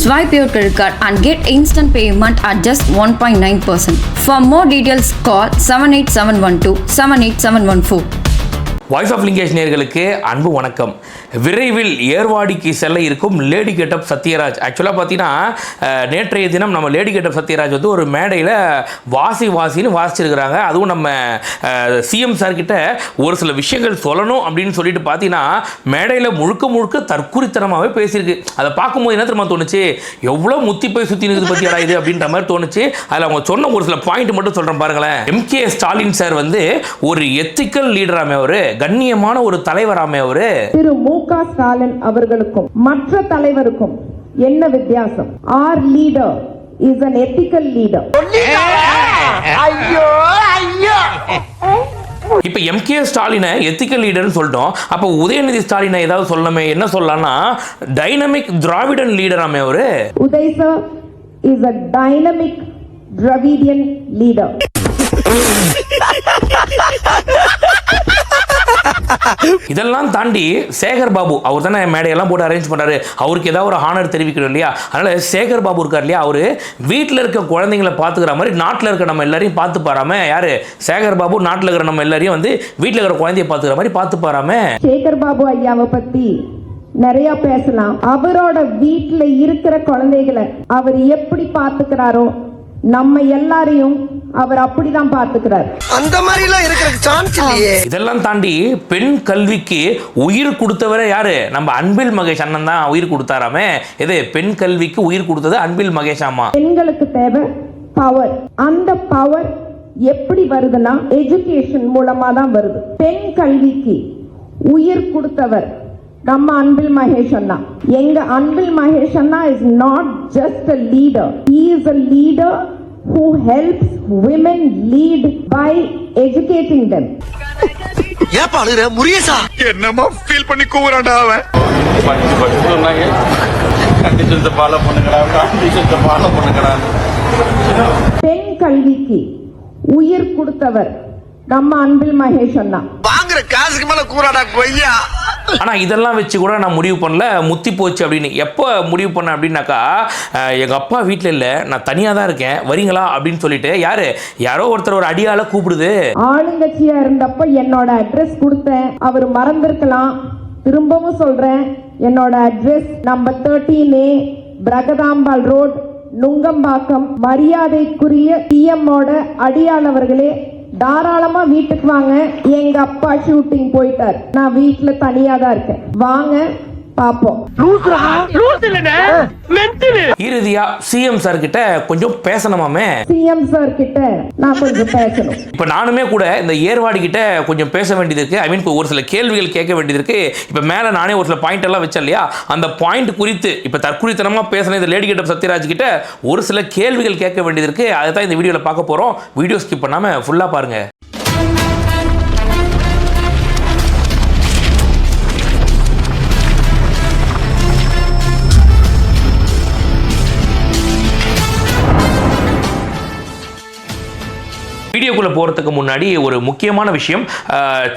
Swipe your credit card and get instant payment at just 1.9%. For more details, call 78712 78714. Voice of Lingesh நேயர்களுக்கு அன்பு வணக்கம். விரைவில் ஏர்வாடிக்கு செல்ல இருக்கும் லேடி கெட்டப் சத்யராஜ். ஆக்சுவலாக பார்த்தீங்கன்னா நேற்றைய தினம் நம்ம லேடி கெட்டப் சத்யராஜ் வந்து ஒரு மேடையில் வாசின்னு வாசிச்சிருக்கிறாங்க. அதுவும் நம்ம சிஎம் சார் கிட்ட ஒரு சில விஷயங்கள் சொல்லணும் அப்படின்னு சொல்லிட்டு பார்த்தீங்கன்னா மேடையில் முழுக்க தற்குறித்தனமாகவே பேசியிருக்கு. அதை பார்க்கும்போது என்ன தெரியுமா தோணுச்சு, எவ்வளோ முத்தி போய் சுற்றி நிற்குது பற்றியாடா இது அப்படின்ற மாதிரி தோணுச்சு. அதில் அவங்க சொன்ன ஒரு சில பாயிண்ட் மட்டும் சொல்கிறேன் பாருங்களேன். எம்கே ஸ்டாலின் சார் வந்து ஒரு எத்திக்கல் லீடராமே, ஒரு கண்ணியமான ஒரு தலைவராமே. அவரு திரு மு.க. ஸ்டாலின் அவர்களுக்கும் மற்ற தலைவருக்கும் என்ன வித்தியாசம்? Our leader is an ethical leader. இப்ப எம்கே ஸ்டாலினை எத்திக்கல் லீடர்னு சொல்லிட்டோம். அப்ப உதயநிதி ஸ்டாலினை ஏதாவது சொல்லணுமே, என்ன சொல்லலாம்னா டைனமிக் திராவிடன் லீடராமே. அவரு Uday sir is a dynamic Dravidian leader. இதெல்லாம் தாண்டி சேகர் பாபு அவர் தானே மேடையெல்லாம் போட்டு அரேஞ்ச் பண்றாரு. அவருக்கு ஏதாவது ஒரு ஹானர் தெரிவிக்கணும் இல்லையா? அதனால சேகர் பாபு இருக்கார் இல்லையா, அவரு வீட்டில் இருக்க குழந்தைங்களை பார்த்துக்கிற மாதிரி நாட்டில் இருக்க நம்ம எல்லாரையும் பார்த்து பாராம. யாரு சேகர் பாபு? நாட்டில் இருக்கிற நம்ம எல்லாரையும் வந்து வீட்டில் இருக்கிற குழந்தைய பார்த்துக்கிற மாதிரி பார்த்து பாராம. சேகர் பாபு ஐயாவை பத்தி நிறைய பேசலாம். அவரோட வீட்டுல இருக்கிற குழந்தைகளை அவர் எப்படி பார்த்துக்கிறாரோ நம்ம எல்லாரையும் அவர் அப்படிதான் பார்த்துக்கிறார். அந்த மாதிரி எல்லாம் இருக்கிற சான்ஸ் இல்லையே. இதெல்லாம் தாண்டி பெண் கல்விக்கு உயிர் கொடுத்தவரே யாரு? நம்ம அன்பில் மகேஷ் அண்ணன் தான் உயிர் கொடுத்தாராமே. எது? பெண் கல்விக்கு உயிர் கொடுத்தது அன்பில் மகேஷ் அம்மா. பெண்களுக்கு தேவை பவர். அந்த பவர் எப்படி வருதுன்னா எஜுகேஷன் மூலமா தான் வருது. பெண் கல்விக்கு உயிர் கொடுத்தவர் நம்ம அன்பில் மகேஷ் அண்ணா. எங்க அன்பில் மகேஷ் அண்ணா is not just a leader. He is a leader who helps women lead by educating them. ஏப்பா அழுற முரியசா? என்னமா ஃபீல் பண்ணி கூவுறான்டா அவன். பட்டு சொன்னாங்க, கண்டிஷன்ஸ் ஃபாலோ பண்ணுங்கடா. பெண் கல்விக்கு உயிர் கொடுத்தவர் நம்ம அன்பில் மகேஷ் அண்ணா. வாங்குற காசுக்கு மேல கூறாடா கொய்யா. ஆனா இதெல்லாம் வச்சு கூட நான் முடிவு பண்ணல, முத்தி போச்சு அப்படின்னு. எப்போ முடிவு பண்ண அப்படின்னாக்கா, எங்க அப்பா வீட்டில் இல்லை, நான் தனியா தான் இருக்கேன், வரீங்களா அப்படின்னு சொல்லிட்டு யாரோ ஒருத்தர் ஒரு அடியால கூப்பிடுது. ஆளுங்கட்சியா இருந்தப்ப என்னோட அட்ரஸ் கொடுத்தேன், அவர் மறந்திருக்கலாம். திரும்பவும் சொல்றேன், என்னோட address number 13A Pragathambal road, Nungambakkam. மரியாதைக்குரிய சிஎம் ஓட அடியாளவர்களே, தாராளமா வீட்டுக்கு வாங்க. எங்க அப்பா ஷூட்டிங் போயிட்டார், நான் வீட்டுல தனியா தான் இருக்கேன், வாங்க பாப்போம். இறுதியா சிஎம் சார் கிட்ட கொஞ்சம் பேசணுமாமே. சிஎம் சார் கிட்ட நான் கொஞ்சம் பேசணும். இப்ப நானுமே கூட இந்த ஏர்வாடி கிட்ட கொஞ்சம் பேச வேண்டியது இருக்கு. ஐ மீன் ஒரு சில கேள்விகள் கேட்க வேண்டியது இருக்கு. இப்ப மேல நானே ஒரு சில பாயிண்ட் எல்லாம் வச்சேன் இல்லையா, அந்த பாயிண்ட் குறித்து இப்ப தற்குறித்தனமா பேசின இந்த லேடி கெட்டப் சத்யராஜ் கிட்ட ஒரு சில கேள்விகள் கேட்க வேண்டியது இருக்கு. அதை தான் இந்த வீடியோல பார்க்க போறோம். வீடியோ ஸ்கிப் பண்ணாம ஃபுல்லா பாருங்க. வீடியோக்குள்ள போறதுக்கு முன்னாடி ஒரு முக்கியமான விஷயம்.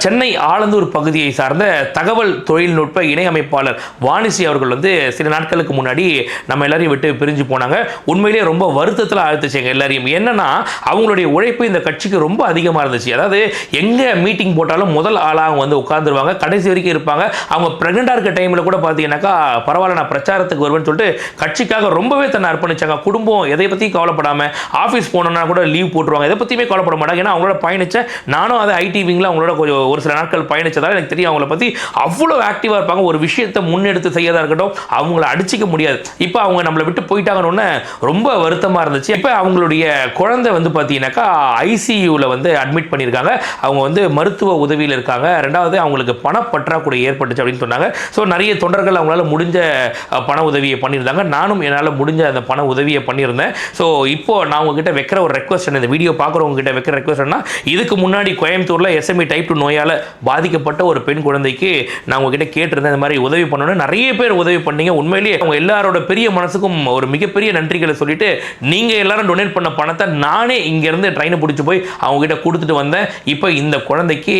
சென்னை ஆலந்தூர் பகுதியை சார்ந்த தகவல் தொழில்நுட்ப இணை அமைப்பாளர் வாணிசி அவர்கள் வந்து சில நாட்களுக்கு முன்னாடி நம்ம எல்லாரையும் விட்டு பிரிஞ்சு போனாங்க. உண்மையிலேயே ரொம்ப வருத்தத்தில் ஆழ்த்துச்சுங்க எல்லாரையும். என்னன்னா அவங்களுடைய உழைப்பு இந்த கட்சிக்கு ரொம்ப அதிகமாக இருந்துச்சு. அதாவது எங்க மீட்டிங் போட்டாலும் முதல் ஆளாக அவங்க வந்து உட்கார்ந்துருவாங்க, கடைசி வரைக்கும் இருப்பாங்க. அவங்க பிரெக்னெண்டா இருக்க டைம்ல கூட பார்த்தீங்கன்னாக்கா பரவாயில்ல நான் பிரச்சாரத்துக்கு வருவேன்னு சொல்லிட்டு கட்சிக்காக ரொம்பவே தன்னை அர்ப்பணிச்சாங்க. குடும்பம் எதை பற்றியும் கவலைப்படாம, ஆஃபீஸ் போனோம்னா கூட லீவ் போட்டுருவாங்க, எதை பற்றியுமே கவலைப்பட மாட்டாங்க. ஏன்னா அவங்களோட பயணிச்ச நானும் அதை ஐடி விங்ல அவங்களோட கொஞ்சம் ஒரு சில நாட்கள் பயணிச்சதால எனக்கு தெரியும் அவங்கள பத்தி அவ்வளவு ஆக்டிவா இருப்பாங்க. ஒரு விஷயத்தை முன்னெடுத்து செய்யறதா இருக்கட்டும், அவங்கள அடிச்சிக்க முடியாது. இப்போ அவங்க நம்மளை விட்டு போயிட்டாங்கன்னு ரொம்ப வருத்தமா இருந்துச்சு. இப்போ அவங்களுடைய குழந்தை வந்து பார்த்தீங்கன்னாக்கா ஐசியூல வந்து அட்மிட் பண்ணியிருக்காங்க. அவங்க வந்து மருத்துவ உதவியில் இருக்காங்க. ரெண்டாவது அவங்களுக்கு பணப்பற்றாக்குறை ஏற்பட்டுச்சு அப்படின்னு சொன்னாங்க. ஸோ நிறைய தொண்டர்கள் அவங்களால முடிஞ்ச பண உதவியை பண்ணியிருந்தாங்க. நானும் என்னால் முடிஞ்ச அந்த பண உதவியை பண்ணியிருந்தேன். ஸோ இப்போ நான் உங்ககிட்ட வைக்கிற ஒரு ரெக்வஸ்ட், இந்த வீடியோ பார்க்குறவங்க கிட்ட வைக்கிற வைக்கிற ரெக்வஸ்ட் என்ன, இதுக்கு முன்னாடி கோயம்புத்தூரில் SME டைப் 2 நோயால் பாதிக்கப்பட்ட ஒரு பெண் குழந்தைக்கு நான் உங்ககிட்ட கேட்டிருந்தேன் இந்த மாதிரி உதவி பண்ணணும்னு. நிறைய பேர் உதவி பண்ணீங்க. உண்மையிலேயே அவங்க எல்லாரோட பெரிய மனசுக்கும் ஒரு மிகப்பெரிய நன்றிகளை சொல்லிட்டு, நீங்கள் எல்லாரும் டொனேட் பண்ண பணத்தை நானே இங்கேருந்து ட்ரெயினை பிடிச்சி போய் அவங்க கிட்ட கொடுத்துட்டு வந்தேன். இப்போ இந்த குழந்தைக்கு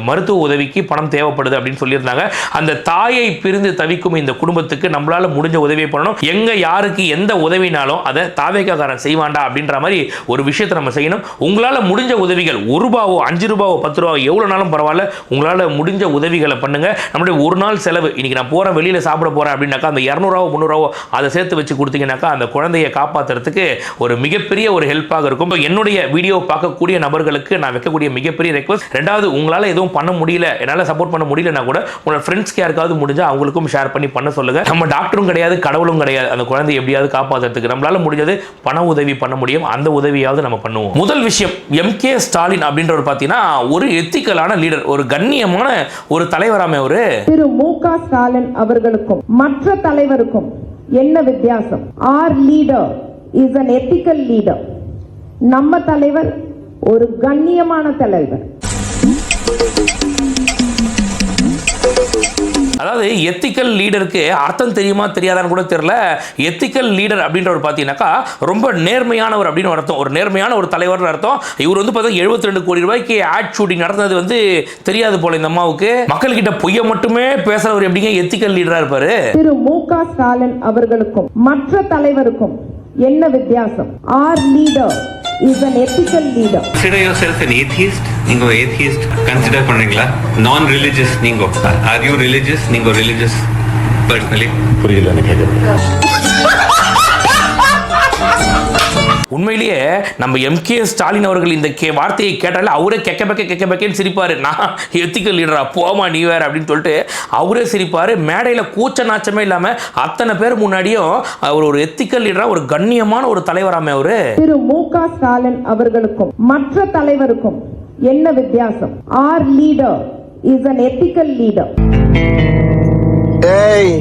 மருத்துவ உதவிக்கு பணம் தேவைப்படுது அப்படின்னு சொல்லியிருந்தாங்க. அந்த தாயை பிரிந்து தவிக்கும் இந்த குடும்பத்துக்கு நம்மளால முடிஞ்ச உதவியை பண்ணணும். எங்க யாருக்கு எந்த உதவினாலும் அதை தாவேக்காரன் செய்வாண்டா அப்படின்ற மாதிரி ஒரு விஷயத்தை நம்ம செய்யணும். உங்களால முடிஞ்ச உதவிகள் ₹1 5 10 எவ்வளவுனாலும் பரவாயில்ல, உங்களால முடிஞ்ச உதவிகளை பண்ணுங்க. நம்மளுடைய ஒரு நாள் செலவு, இன்னைக்கு நான் போறேன் வெளியில சாப்பிட போறேன் அப்படின்னாக்கா அந்த ₹200 300 அதை சேர்த்து வச்சு கொடுத்தீங்கன்னாக்கா அந்த குழந்தையை காப்பாற்றுறதுக்கு ஒரு மிகப்பெரிய ஒரு ஹெல்ப்பாக இருக்கும். என்னுடைய வீடியோ பார்க்கக்கூடிய நபர்களுக்கு நான் வைக்கக்கூடிய மிகப்பெரிய ரெக்வஸ்ட், ரெண்டாவது உங்களால எதுவும் பண்ண முடியல, என்னால் சப்போர்ட் பண்ண முடியலன்னா கூட உங்களோட ஃப்ரெண்ட்ஸ்க்கு யாருக்காவது முடிஞ்சா அவங்களுக்கும் ஷேர் பண்ணி பண்ண சொல்லுங்க. நம்ம டாக்டரும் கிடையாது, கடவுளும் கிடையாது, அந்த குழந்தையை எப்படியாவது காப்பாற்றுறதுக்கு நம்மளால முடிஞ்சது பண உதவி பண்ண முடியும். அந்த உதவியாவது நம்ம பண்ணுவோம். முதல் விஷயம், MK ஸ்டாலின் அப்படின்றவர் பார்த்தீங்கன்னா ஒரு எத்திக்கலான லீடர், ஒரு கண்ணியமான ஒரு தலைவராமே. ஒரு திரு MK ஸ்டாலின் அவர்களுக்கும் மற்ற தலைவருக்கும் என்ன வித்தியாசம்? Our leader is an ethical leader. நம்ம தலைவர் ஒரு கண்ணியமான தலைவர். அதாவது எத்திக்கல் லீடருக்கு அர்த்தம் தெரியுமா தெரியாதான்னு கூட தெரியல. எத்திக்கல் லீடர் அப்படின்றவர் பார்த்தீங்கன்னாக்கா ரொம்ப நேர்மையானவர் அப்படின்னு அர்த்தம், ஒரு நேர்மையான ஒரு தலைவர் அர்த்தம். இவர் வந்து பார்த்தா 72 கோடி ரூபாய்க்கு ஆட் ஷூட்டிங் நடந்தது வந்து தெரியாது போல இந்த அம்மாவுக்கு. மக்கள் கிட்ட பொய்ய மட்டுமே பேசுறவர் எப்படிங்க எத்திக்கல் லீடரா இருப்பாரு? திரு MK ஸ்டாலின் அவர்களுக்கும் மற்ற தலைவருக்கும் என்ன வித்தியாசம்? Our leader is an ethical leader. Consider yourself an atheist? நீங்க atheist consider பண்றீங்களா? Non religious நீங்க. Are you religious? நீங்க religious personally? புரியல எனக்கு கேக்குது. உண்மையிலேயே நம்ம MK ஸ்டாலின் அவர்கள் இந்த வார்த்தையை கேட்டாலே அவரே கெக்கன்னு சிரிப்பாரு. நான் எத்திக்கல் லீடரா, போமா நீ வேற அப்படின்னு சொல்லிட்டு அவரே சிரிப்பாரு. மேடையில் கூச்ச நாச்சமே இல்லாம அத்தனை பேர் முன்னாடியும் அவர் ஒரு எத்திக்கல் லீடரா, ஒரு கண்ணியமான ஒரு தலைவராமே அவரு. திரு MK ஸ்டாலின் அவர்களுக்கும் மற்ற தலைவருக்கும் என்ன வித்தியாசம்? Our leader is an ethical leader. ஏய்,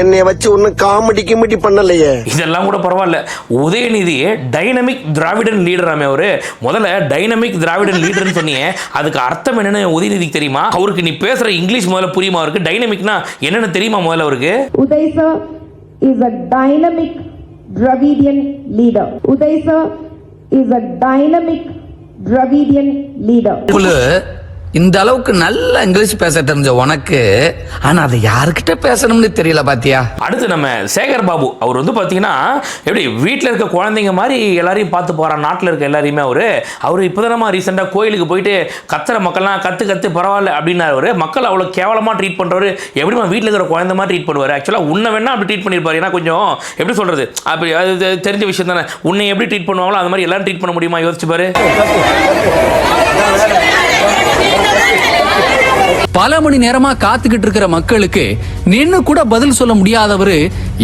என்னை வச்சு ஒன்னும் காமெடி பண்ணலையே. இதெல்லாம் கூட பரவாயில்ல. உதயநிதி டைனமிக் திராவிடன் லீடராமே அவரு. முதல்ல டைனமிக் திராவிடன் லீடர்னு சொன்னீங்க, அதுக்கு அர்த்தம் என்னன்னு உதயநிதிக்கு தெரியுமா? அவருக்கு நீ பேசுற இங்கிலீஷ் முதல்ல புரியுமா அவருக்கு? டைனமிக்னா என்னன்னு தெரியுமா முதல்ல அவருக்கு? Uday sir is a dynamic Dravidian leader. Uday sir is a dynamic Dravidian leader. இந்த அளவுக்கு நல்ல இங்கிலீஷ் பேச தெரிஞ்ச உனக்கு, ஆனா அதை யாருக்கிட்ட பேசணும்னு தெரியல பாத்தியா. அடுத்து நம்ம சேகர் பாபு, அவர் வந்து பாத்தீங்கன்னா எப்படி வீட்டில் இருக்க குழந்தைங்க மாதிரி எல்லாரையும் பார்த்து போறான், நாட்டில் இருக்க எல்லாரையுமே. அவர் இப்போதான் ரீசெண்டாக கோயிலுக்கு போயிட்டு கத்துற மக்கள்லாம் கத்து பரவாயில்ல அப்படின்னாரு. மக்கள் அவ்வளோ கேவலமாக ட்ரீட் பண்றவர் எப்படிமா வீட்டில் இருக்கிற குழந்தை மாதிரி ட்ரீட் பண்ணுவார்? ஆக்சுவலாக உன்னை வேணா அப்படி ட்ரீட் பண்ணியிருப்பாரு. ஏன்னா கொஞ்சம் எப்படி சொல்றது, அப்படி அது தெரிஞ்ச விஷயம் தானே. உன்னை எப்படி ட்ரீட் பண்ணுவாங்களோ அது மாதிரி எல்லாரும் ட்ரீட் பண்ண முடியுமா? யோசிச்சு பாரு. பல மணி நேரமா காத்துக்கிட்டு இருக்கிற மக்களுக்கு நின்னு கூட பதில் சொல்ல முடியாதவரு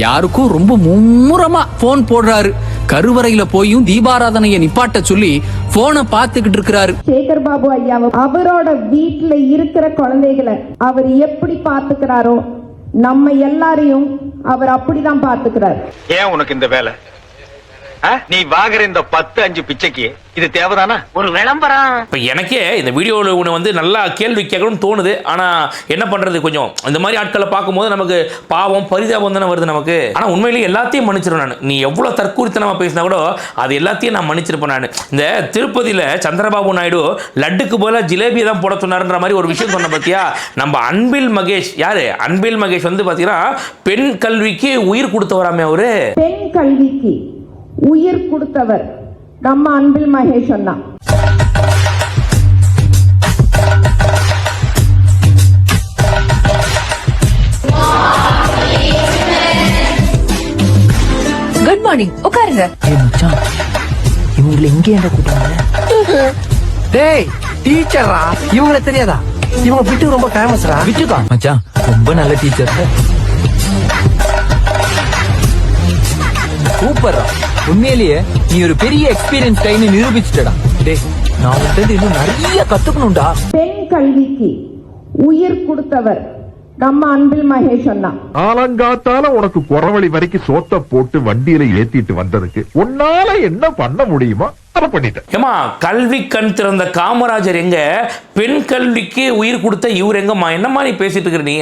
யாருக்கும் ரொம்ப மும்முரமா போன் போடுறாரு. கருவறையில போயும் தீபாராதனையை நிப்பாட்ட சொல்லி போனை பார்த்துக்கிட்டு இருக்கிறாரு. சேகர் பாபு ஐயா அவரோட வீட்டுல இருக்கிற குழந்தைகளை அவர் எப்படி பார்த்துக்கிறாரோ நம்ம எல்லாரையும் அவர் அப்படிதான் பார்த்துக்கிறார். ஏன் உனக்கு இந்த வேலை? நீ வாங்குற இந்த 10-5 பிச்சைக்கு இது தேவைதானா? ஒரு விளம்பரம். இப்போ எனக்கே இந்த வீடியோவில் ஒன்று வந்து நல்லா கேள்வி கேட்கணும்னு தோணுது. ஆனால் என்ன பண்ணுறது, கொஞ்சம் இந்த மாதிரி ஆட்களை பார்க்கும்போது நமக்கு பாவம் பரிதாபம் தானே வருது நமக்கு. ஆனால் உண்மையிலேயே எல்லாத்தையும் மன்னிச்சிருவேன் நான். நீ எவ்வளோ தற்கூரித்தனமாக பேசினா கூட அது எல்லாத்தையும் நான் மன்னிச்சிருப்பேன் நான். இந்த திருப்பதியில் சந்திரபாபு நாயுடு லட்டுக்கு போல ஜிலேபியை தான் போட சொன்னார்ன்ற மாதிரி ஒரு விஷயம் சொன்ன பார்த்தியா. நம்ம அன்பில் மகேஷ், யாரு அன்பில் மகேஷ் வந்து பார்த்தீங்கன்னா பெண் கல்விக்கு உயிர் கொடுத்தவராமே அவரு. பெண் கல்விக்கு உயிர் கொடுத்தவர் நம்ம அன்பில் மகேஷ் அண்ணா. குட் மார்னிங், உட்காருங்க. இவங்களை எங்கே என்ன கூட்டாங்க? டேய் டீச்சரா, இவங்களை தெரியாதா? இவங்க பிட்டு ரொம்ப ஃபேமஸ்ரா. பிட்டுதான் மச்சான், ரொம்ப நல்ல டீச்சர். சூப்பரா, உண்மையிலேயே நீ ஒரு பெரிய எக்ஸ்பீரியன்ஸ் கைன்னு நிரூபிச்சுட்டடா. டேய், நான் உன்கிட்ட இன்னும் நிறைய கத்துக்கணும்டா. பெண் கல்விக்கு உயிர் கொடுத்தவர் நம்ம அன்பில் மகேஷ் அண்ணா. ஆலங்காத்தால உனக்கு குறவழி வரைக்கும் சோத்த போட்டு வண்டியில ஏத்திட்டு வந்ததுக்கு உன்னால என்ன பண்ண முடியுமா? ஏமா கல்வி கண் திறந்த காமராஜர் எங்க, பெண் கல்விக்கு உயிர் கொடுத்த இவர் எங்கம்மா? என்னம்மா நீ பேசிட்டு இருக்கிற நீ?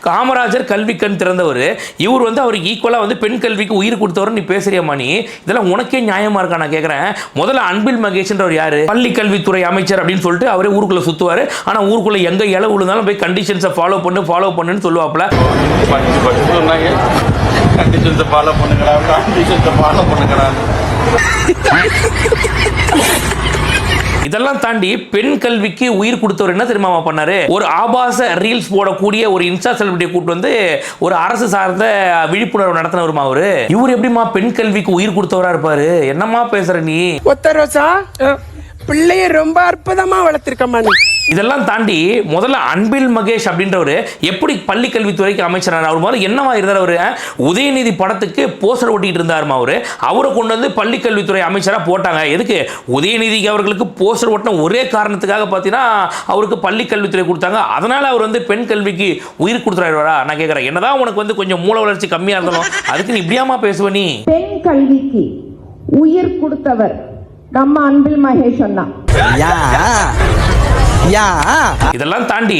காமராஜர் கல்வி கண் திறந்தவர், இவர் வந்து அவருக்கு ஈக்குவலா வந்து பெண் கல்விக்கு உயிர் கொடுத்தவர் நீ பேசுறியம்மா நீ? இதெல்லாம் உனக்கே நியாயமா இருக்கா? நான் கேட்கிறேன். முதல்ல அன்பில் மகேஷ்ன்றவர் யாரு? பள்ளி கல்வித்துறை அமைச்சர் அப்படின்னு சொல்லிட்டு அவரே ஊருக்குள்ள சுத்துவாரு. ஆனா ஊருக்குள்ள எங்க இலை விழுந்தாலும் போய் கண்டிஷன்ஸை ஃபாலோ பண்ணுன்னு சொல்லுவாப்ல. கண்டிஷன்ஸை ஃபாலோ பண்ணுங்கடா. இதெல்லாம் தாண்டி பெண் கல்விக்கு உயிர் கொடுத்தவர் என்ன தெரியுமா பண்ணாரு? ஒரு ஆபாச ரீல்ஸ் போடக்கூடிய ஒரு இன்ஸ்டா செலிபிரிட்டியை கூட்டு வந்து ஒரு அரசு சார்ந்த விழிப்புணர்வு நடத்தினவருமா அவரு. இவர் எப்படிமா பெண் கல்விக்கு உயிர் கொடுத்தவரா இருப்பாரு? என்னமா பேசுற நீ? ஒத்தரோசா பிள்ளைய ரொம்ப அற்புதமா வளர்த்திருக்கமா நீ. இதெல்லாம் தாண்டி முதல்ல அன்பில் மகேஷ் அப்படின்றவர் எப்படி பள்ளி கல்வித்துறைக்கு அமைச்சரான அவர் முதல்ல என்னவா இருந்தார்? அவரு உதயநிதி படத்துக்கு போஸ்டர் ஒட்டிட்டு இருந்தாருமா அவரை கொண்டு வந்து பள்ளி கல்வித்துறை அமைச்சரா போட்டாங்க. எதுக்கு? உதயநிதி அவர்களுக்கு போஸ்டர் ஒட்டின ஒரே காரணத்துக்காக பார்த்தீங்கன்னா அவருக்கு பள்ளி கல்வித்துறை கொடுத்தாங்க. அதனால அவர் வந்து பெண் கல்விக்கு உயிர் கொடுத்துறாருவா? நான் கேட்கிறேன், என்னதான் உனக்கு வந்து கொஞ்சம் மூல வளர்ச்சி கம்மியா இருந்தாலும் அதுக்கு நீ இப்படியாமா பேசுவ நீ? பெண் கல்விக்கு உயிர் கொடுத்தவர் நம்ம அன்பில் மகேஷ் அண்ணா. இதெல்லாம் தாண்டி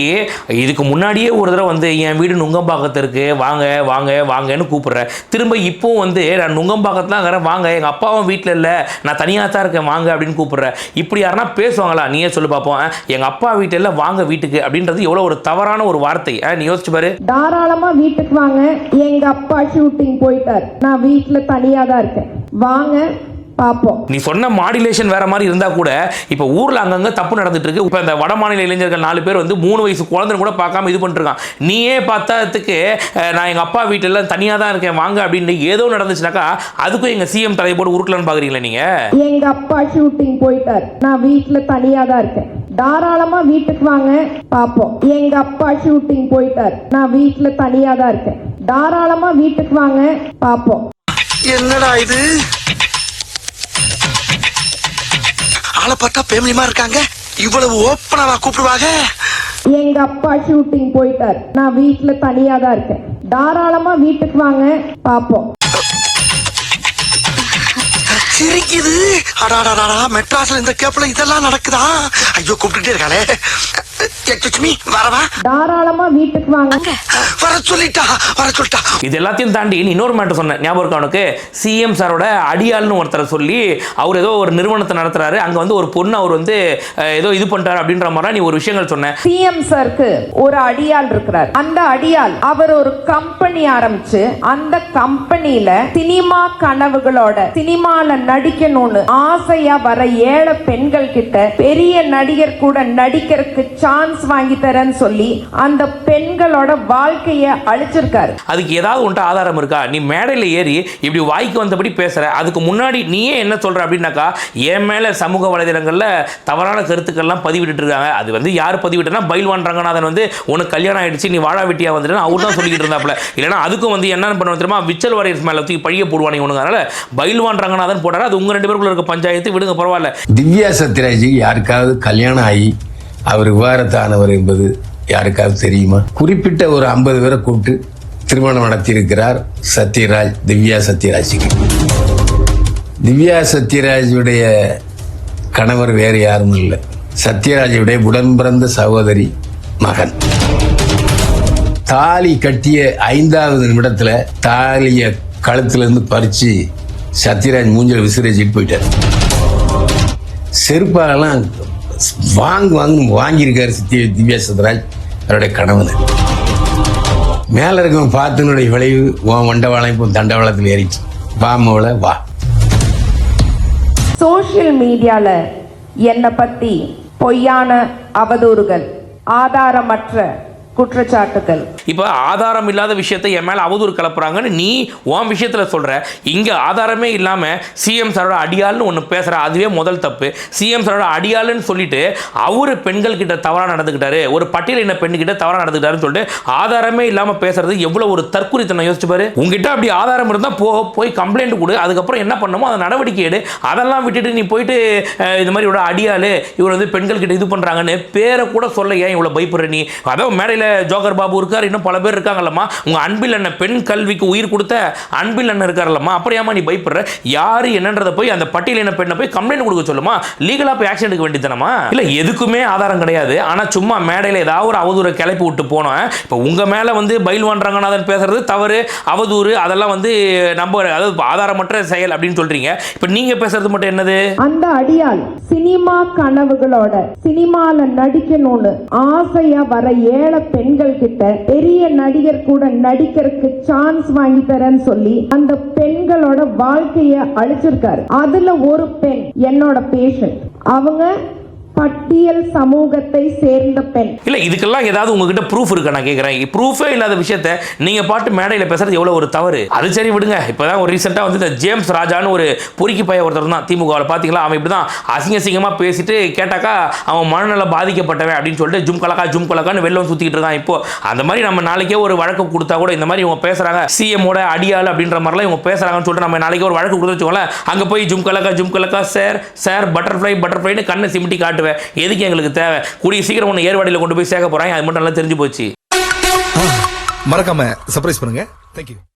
இதுக்கு முன்னாடியே ஒரு தடவை வந்து என் வீடு நுங்கம்பாக்கத்து இருக்கு, வாங்க வாங்க வாங்கன்னு கூப்பிடுறேன். திரும்ப இப்போ வந்து நான் நுங்கம்பாக்கத்துல இருக்கிறேன், வாங்க எங்க அப்பாவும் வீட்டில் இல்லை, நான் தனியாக தான் இருக்கேன், வாங்க அப்படின்னு கூப்பிடுறேன். இப்படி யாருன்னா பேசுவாங்களா? நீயே சொல்லி பார்ப்போம். எங்க அப்பா வீட்டில் இல்லை, வாங்க வீட்டுக்கு அப்படின்றது எவ்வளவு ஒரு தவறான ஒரு வார்த்தை. நீ யோசிச்சு பாரு. தாராளமா வீட்டுக்கு வாங்க, எங்க அப்பா ஷூட்டிங் போயிட்டார், நான் வீட்டுல தனியா தான் இருக்கேன், வாங்க பாப்போம். நீ சொன்ன மாடுலேஷன் வேற மாதிரி இருந்தா கூட இப்ப ஊர்ல அங்கங்க தப்பு நடந்துட்டு இருக்கு. இப்ப இந்த வட மாநில இளைஞர்கள் 4 பேர் வந்து 3 வயசு குழந்தை கூட பார்க்காம இது பண்ணிட்டு இருக்கான். நீயே பார்த்ததுக்கு நான் எங்க அப்பா வீட்டுல தனியா தான் இருக்கேன் வாங்க அப்படின்னு ஏதோ நடந்துச்சுனாக்கா அதுக்கும் எங்க சிஎம் தலை போட்டு உருக்கலான்னு பாக்குறீங்களா நீங்க? எங்க அப்பா ஷூட்டிங் போயிட்டார், நான் வீட்டுல தனியா தான் இருக்கேன், தாராளமா வீட்டுக்கு வாங்க பாப்போம். எங்க அப்பா ஷூட்டிங் போயிட்டார், நான் வீட்டுல தனியா தான் இருக்கேன், தாராளமா வீட்டுக்கு வாங்க பாப்போம். என்னடா இது? ஆளை பார்த்தா பேமிலிமா இருக்காங்க, இவ்வளவு ஓப்பனாவா கூப்பிடுவாங்க? எங்க அப்பா ஷூட்டிங் போயிட்டார், நான் வீட்டுல தனியா தான் இருக்கேன், தாராளமா வீட்டுக்கு வாங்க பாப்போம். சிரிக்குது. அடாடாடா, மெட்ராஸ்ல இந்த கேப்ல இதெல்லாம் நடக்குதா? ஐயோ, கூப்பிட்டுட்டே இருக்காளே. வரவா? தாராளமா வீட்டுக்கு வாங்க. வர சொல்லிட்டா. இது எல்லாத்தையும் தாண்டி நீ இன்னொரு மேட்டர் சொன்ன ஞாபகம் இருக்கா உனக்கு? சிஎம் சாரோட அடியாள்னு ஒருத்தரை சொல்லி அவர் ஏதோ ஒரு நிறுவனத்தை நடத்துறாரு, அங்க வந்து ஒரு பொண்ணு அவர் வந்து ஏதோ இது பண்றாரு அப்படின்ற மாதிரி நீ ஒரு விஷயங்கள் சொன்ன. சிஎம் சாருக்கு ஒரு அடியாள் இருக்கிறார். அந்த அடியாள் அவர் ஒரு கம்பெனி ஆரம்பிச்சு அந்த கம்பெனியில சினிமா கனவுகளோட சினிமால நடிக்கணும்னு ஆசையா வர ஏழை பெண்கள் கிட்ட பெரிய நடிகர் கூட நடிக்கிறதுக்கு சான்ஸ் வாங்கி தரேன்னு சொல்லி அந்த பெண்களோட வாழ்க்கையை அழிச்சிருக்காரு. அதுக்கு ஏதாவது உன்ட்ட ஆதாரம் இருக்கா? நீ மேடையில் ஏறி இப்படி வாய்க்கு வந்தபடி பேசுற. அதுக்கு முன்னாடி நீயே என்ன சொல்ற அப்படின்னாக்கா என் மேல சமூக வலைதளங்கள்ல தவறான கருத்துக்கள்லாம் பதிவிட்டு இருக்காங்க. அது வந்து யார் பதிவிட்டனா பைல்வான் ரங்கநாதன் வந்து உனக்கு கல்யாணம் ஆயிடுச்சு, நீ வாழா வெட்டியா வந்துட்டு அவர் தான் சொல்லிக்கிட்டு இருந்தாப்ல. இல்லைன்னா அதுக்கும் வந்து என்ன பண்ணுவோம் தெரியுமா? விச்சல் வாரியர்ஸ் மேல தூக்கி பழிய போடுவானே உனக்கு. அதனால பைல்வான் ரங்கநாதன் போட்டாரு. அது உங்க 2 பேருக்குள்ள இருக்க பஞ்சாயத்து, விடுங்க பரவாயில்ல. திவ்யா சத்யராஜ் யாருக்காவது கல்யாணம் ஆகி அவர் விவாகரத்தானவர் என்பது யாருக்காவது தெரியுமா? குறிப்பிட்ட ஒரு 50 பேரை கூப்பிட்டு திருமணம் நடத்தியிருக்கிறார் சத்யராஜ், திவ்யா சத்யராஜுக்கு. திவ்யா சத்யராஜுடைய கணவர் வேறு யாரும் இல்லை, சத்யராஜுடைய உடன் பிறந்த சகோதரி மகன். தாலி கட்டிய 5வது நிமிடத்துல தாலிய கழுத்துல இருந்து பறிச்சு சத்யராஜ் மூஞ்சல் விசிறிச்சிட்டு போயிட்டார். செருப்பாலெல்லாம் வாங்கியிருக்காரு திவ்யா சத்யராஜ் அவருடைய கணவன். மேல இருக்கவன் பார்த்துனுடைய விளைவு உன் வண்டவாளம் இப்போ தண்டவாளத்தில் ஏறிச்சு. வாமோல வா. சோசியல் மீடியால என்னை பத்தி பொய்யான அவதூறுகள், ஆதாரமற்ற குற்றச்சாட்டுகள். இப்போ ஆதாரம் இல்லாத விஷயத்தை என் மேலே அவதூறு கலப்புறாங்கன்னு நீ உன் விஷயத்தில் சொல்கிற. இங்கே ஆதாரமே இல்லாமல் சிஎம் சாரோட அடியாள்னு ஒன்று பேசுகிற, அதுவே முதல் தப்பு. சிஎம் சாரோட அடியாள்னு சொல்லிட்டு அவரு பெண்கள் கிட்ட தவறாக நடந்துக்கிட்டாரு, ஒரு பட்டியலின பெண்ணுக்கிட்ட தவறாக நடந்துக்கிட்டாருன்னு சொல்லிட்டு ஆதாரமே இல்லாமல் பேசுறது எவ்வளோ ஒரு தற்குறித்தனம் யோசிச்சு பாரு. உங்ககிட்ட அப்படி ஆதாரம் இருந்தால் போய் கம்ப்ளைண்ட் கொடு, அதுக்கப்புறம் என்ன பண்ணுமோ அதை நடவடிக்கை எடு. அதெல்லாம் விட்டுட்டு நீ போயிட்டு இந்த மாதிரி இவ்வளோ அடியாள், இவர் வந்து பெண்கள் கிட்ட இது பண்ணுறாங்கன்னு பேரை கூட சொல்ல ஏன் இவ்வளோ பயப்படுற நீ? அதான் மேடையில் ஜோகர் பாபு இருக்கார், இன்னும் பல பேர் இருக்காங்கல்லம்மா. உங்க அன்பில் அண்ணன் பெண் கல்விக்கு உயிர் கொடுத்த அன்பில் அண்ணன் இருக்காருல்லம்மா. அப்புறம் நீ பயப்படுற? யாரு என்னன்றத போய் அந்த பட்டியலின பெண்ணை போய் கம்ப்ளைண்ட் கொடுக்க சொல்லுமா, லீகலா போய் ஆக்ஷன் எடுக்க வேண்டியதானமா? இல்ல எதுக்குமே ஆதாரம் கிடையாது. ஆனா சும்மா மேடையில ஏதாவது ஒரு அவதூறை கிளப்பி விட்டு போனோம். இப்போ உங்க மேல வந்து பயில்வான் ரங்கநாதன் பேசுறது தவறு, அவதூறு, அதெல்லாம் வந்து நம்ம அதாவது ஆதாரமற்ற செயல் அப்படின்னு சொல்றீங்க. இப்போ நீங்க பேசுறது மட்டும் என்னது? அந்த அடியால் சினிமா கனவுகளோட சினிமால நடிக்கணும்னு ஆசையா வர ஏழை பெண்கள் கிட்ட பெரிய நடிகர் கூட நடிக்கிறதுக்கு சான்ஸ் வாங்கி தரேன்னு சொல்லி அந்த பெண்களோட வாழ்க்கைய அழிச்சிருக்காரு. அதுல ஒரு பெண் என்னோட பேஷண்ட். அவங்க பட்டியல் சமூகத்தை சேர்ந்த பெண். இல்ல இதுக்கெல்லாம் ஏதாவது உங்ககிட்ட ப்ரூஃப் இருக்கா? நான் கேட்கிறேன். ப்ரூஃபே இல்லாத விஷயத்தை நீங்க பாட்டு மேடையில் பேசுறது எவ்வளவு ஒரு தவறு. அது சரி விடுங்க. இப்பதான் ஒரு ரீசெண்டா வந்து இந்த ஜேம்ஸ் ராஜான்னு ஒரு பொறுக்கி பைய ஒருத்தர் தான் திமுகவில் பாத்தீங்களா, அவன் இப்படிதான் அசிங்கமா பேசிட்டு கேட்டாக்கா அவன் மனநல பாதிக்கப்பட்டவன் அப்படின்னு சொல்லிட்டு ஜும் கலக்கான்னு வெள்ளம் சுத்திட்டு இருக்கான். இப்போ அந்த மாதிரி நம்ம நாளைக்கே ஒரு வழக்கு கொடுத்தா கூட இந்த மாதிரி இவங்க பேசுறாங்க சிஎம்மோட அடியாள் அப்படின்ற மாதிரிலாம் இவங்க பேசுறாங்கன்னு சொல்லிட்டு நம்ம நாளைக்கே ஒரு வழக்கு கொடுத்து வச்சுக்கோங்களேன். அங்க போய் ஜும் கலக்கா சார் பட்டர்ஃப்ளைன்னு கண்ணை சிமிட்டி காட்டுவேன். எதுக்கு எங்களுக்கு தேவை? கூடிய சீக்கிரம் ஒன்று ஏர்வாடியில் கொண்டு போய் சேர்க்க போறாங்க. அது மட்டும் நல்லா தெரிஞ்சு போச்சு. மறக்காம சர்ப்ரைஸ் பண்ணுங்க. தேங்க்யூ.